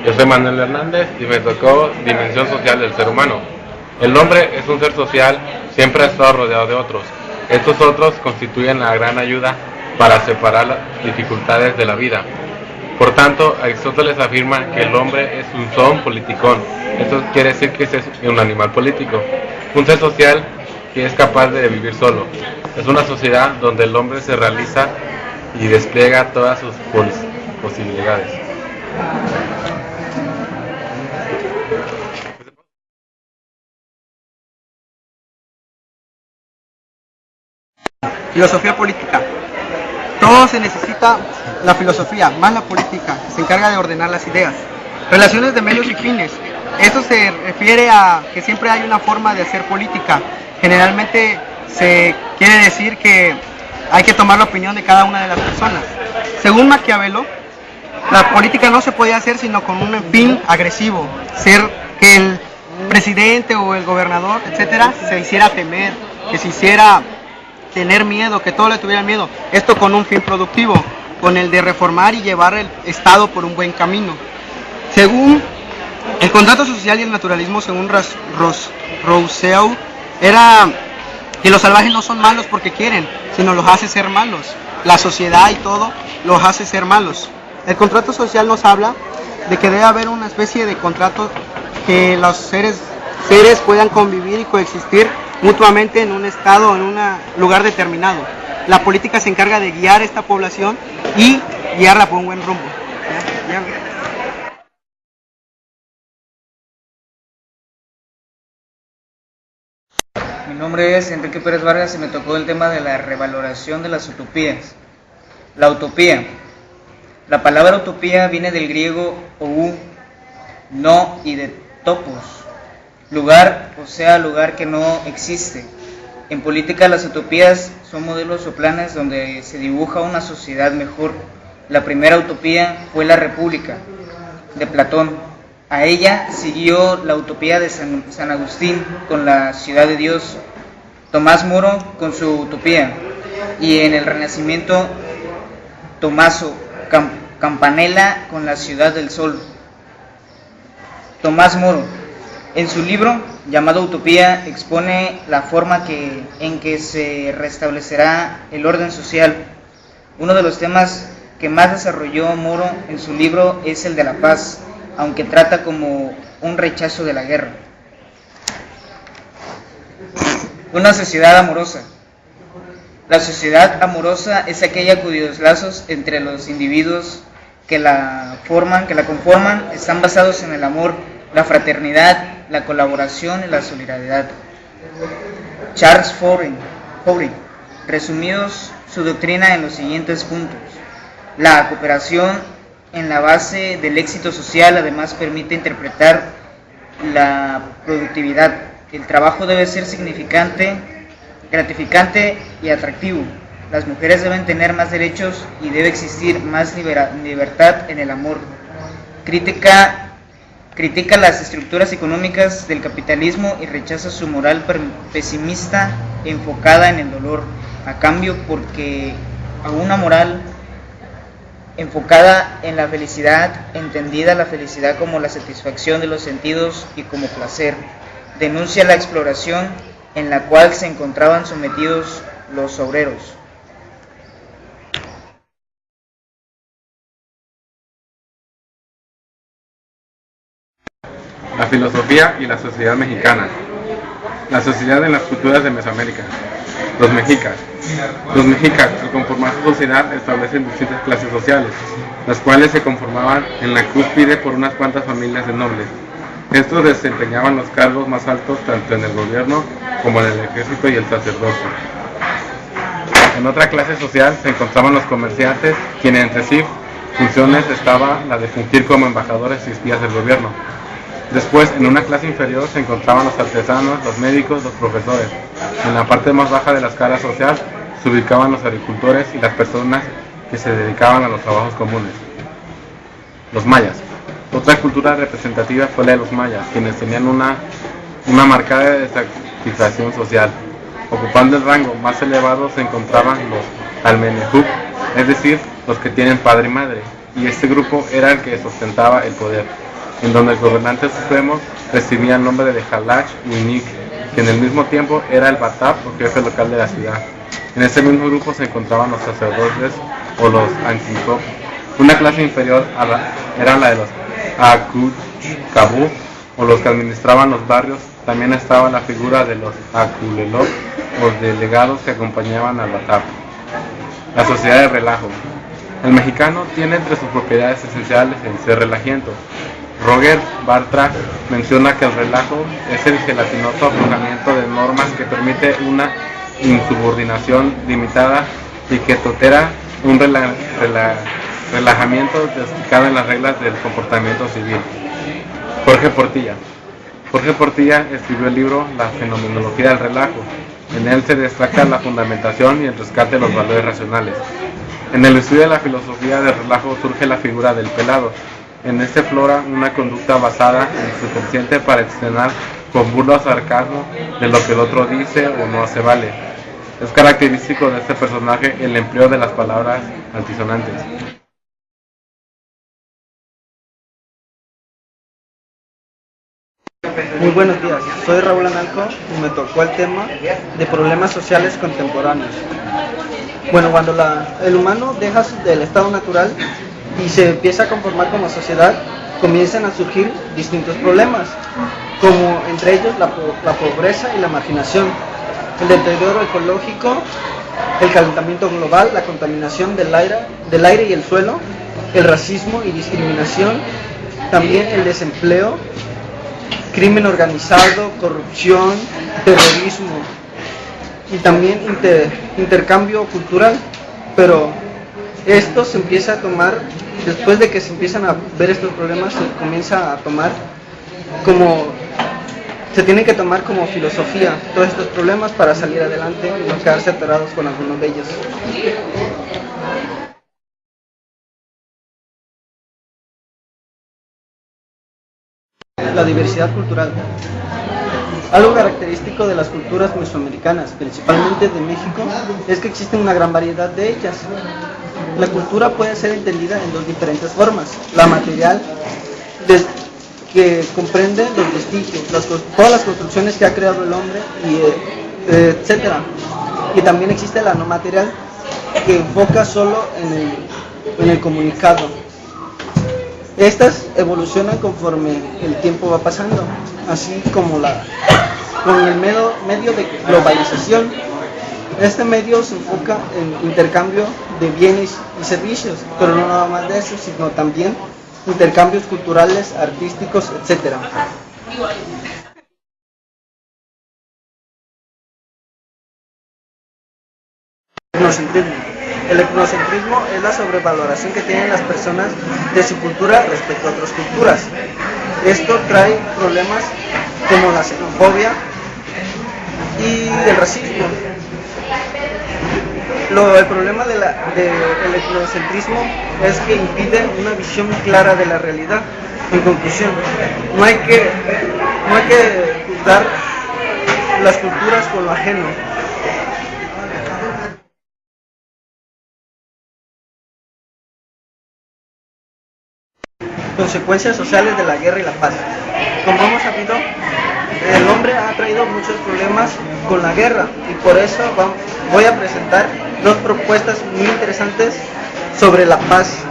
Yo soy Manuel Hernández y me tocó Dimensión Social del Ser Humano. El hombre es un ser social, siempre ha estado rodeado de otros. Estos otros constituyen la gran ayuda para separar las dificultades de la vida. Por tanto, Aristóteles afirma que el hombre es un zoon politikon. Esto quiere decir que es un animal político, un ser social que es capaz de vivir solo. Es una sociedad donde el hombre se realiza y despliega todas sus posibilidades. Filosofía política. Todo se necesita la filosofía, más la política, que se encarga de ordenar las ideas. Relaciones de medios y fines. Esto se refiere a que siempre hay una forma de hacer política. Generalmente se quiere decir que hay que tomar la opinión de cada una de las personas. Según Maquiavelo, la política no se podía hacer sino con un fin agresivo, ser que el presidente o el gobernador, etcétera, se hiciera temer, que se hiciera tener miedo, que todo le tuviera miedo. Esto con un fin productivo, con el de reformar y llevar el Estado por un buen camino. Según el contrato social y el naturalismo, según Rousseau, era que los salvajes no son malos porque quieren, sino los hace ser malos. La sociedad y todo los hace ser malos. El contrato social nos habla de que debe haber una especie de contrato que los seres puedan convivir y coexistir mutuamente en un estado, en un lugar determinado. La política se encarga de guiar a esta población y guiarla por un buen rumbo. Mi nombre es Enrique Pérez Vargas y me tocó el tema de la revaloración de las utopías. La utopía. La palabra utopía viene del griego ou, no, y de topos, lugar, o sea, lugar que no existe. En política, las utopías son modelos o planes donde se dibuja una sociedad mejor. La primera utopía fue la República, de Platón. A ella siguió la utopía de San Agustín con la Ciudad de Dios, Tomás Moro con su utopía, y en el Renacimiento, Tommaso Campanella con la Ciudad del Sol. Tomás Moro, en su libro llamado Utopía, expone la forma en que se restablecerá el orden social. Uno de los temas que más desarrolló Moro en su libro es el de la paz, aunque trata como un rechazo de la guerra. Una sociedad amorosa. La sociedad amorosa es aquella cuyos lazos entre los individuos que la conforman están basados en el amor, la fraternidad, la colaboración y la solidaridad. Charles Fourier, resumidos su doctrina en los siguientes puntos. La cooperación en la base del éxito social además permite interpretar la productividad. El trabajo debe ser significante, gratificante y atractivo. Las mujeres deben tener más derechos y debe existir más libertad en el amor. Critica las estructuras económicas del capitalismo y rechaza su moral pesimista enfocada en el dolor, a cambio porque a una moral enfocada en la felicidad, entendida la felicidad como la satisfacción de los sentidos y como placer. Denuncia la exploración en la cual se encontraban sometidos los obreros. La filosofía y la sociedad mexicana. La sociedad en las culturas de Mesoamérica. Los mexicas. Los mexicas, al conformar su sociedad, establecen distintas clases sociales, las cuales se conformaban en la cúspide por unas cuantas familias de nobles. Estos desempeñaban los cargos más altos tanto en el gobierno como en el ejército y el sacerdocio. En otra clase social se encontraban los comerciantes, quienes entre sí funciones estaba la de fungir como embajadores y espías del gobierno. Después, en una clase inferior se encontraban los artesanos, los médicos, los profesores. En la parte más baja de la escala social se ubicaban los agricultores y las personas que se dedicaban a los trabajos comunes. Los mayas. Otra cultura representativa fue la de los mayas, quienes tenían una marcada estratificación social. Ocupando el rango más elevado se encontraban los Almenejub, es decir, los que tienen padre y madre, y este grupo era el que sustentaba el poder, en donde el gobernante supremo recibía el nombre de Halach Uinik, que en el mismo tiempo era el Batap o jefe local de la ciudad. En este mismo grupo se encontraban los sacerdotes o los Ankinkop. Una clase inferior era la de los Akukabu o los que administraban los barrios. También estaba la figura de los Akulelok o delegados que acompañaban al Batap. La sociedad de relajo. El mexicano tiene entre sus propiedades esenciales el ser relajiento. Roger Bartra menciona que el relajo es el gelatinoso aflojamiento de normas que permite una insubordinación limitada y que tolera un relajamiento explicado en las reglas del comportamiento civil. Jorge Portilla escribió el libro La fenomenología del relajo. En él se destaca la fundamentación y el rescate de los valores racionales. En el estudio de la filosofía del relajo surge la figura del pelado. En este flora una conducta basada en su consciente para externar con burla o sarcasmo de lo que el otro dice o no se vale. Es característico de este personaje el empleo de las palabras altisonantes. Muy buenos días, soy Raúl Analco y me tocó el tema de problemas sociales contemporáneos. Bueno, cuando el humano deja del estado natural y se empieza a conformar como sociedad, comienzan a surgir distintos problemas, como entre ellos la pobreza y la marginación, el deterioro ecológico, el calentamiento global, la contaminación del aire y el suelo, el racismo y discriminación, también el desempleo, crimen organizado, corrupción, terrorismo y también intercambio cultural. Pero esto se empieza a tomar, después de que se empiezan a ver estos problemas, se comienza a tomar se tienen que tomar como filosofía todos estos problemas para salir adelante y no quedarse atorados con algunos de ellos. La diversidad cultural. Algo característico de las culturas mesoamericanas, principalmente de México, es que existe una gran variedad de ellas. La cultura puede ser entendida en dos diferentes formas: la material, que comprende los vestigios, todas las construcciones que ha creado el hombre, etc. Y también existe la no material, que enfoca solo en el comunicado. Estas evolucionan conforme el tiempo va pasando, así como con el medio de globalización. Este medio se enfoca en intercambio de bienes y servicios, pero no nada más de eso, sino también intercambios culturales, artísticos, etc. Etnocentrismo. El etnocentrismo es la sobrevaloración que tienen las personas de su cultura respecto a otras culturas. Esto trae problemas como la xenofobia y el racismo. El problema del etnocentrismo es que impide una visión clara de la realidad. En conclusión, no hay que juzgar las culturas con lo ajeno. Consecuencias sociales de la guerra y la paz. Como hemos sabido, el hombre ha traído muchos problemas con la guerra y por eso voy a presentar dos propuestas muy interesantes sobre la paz.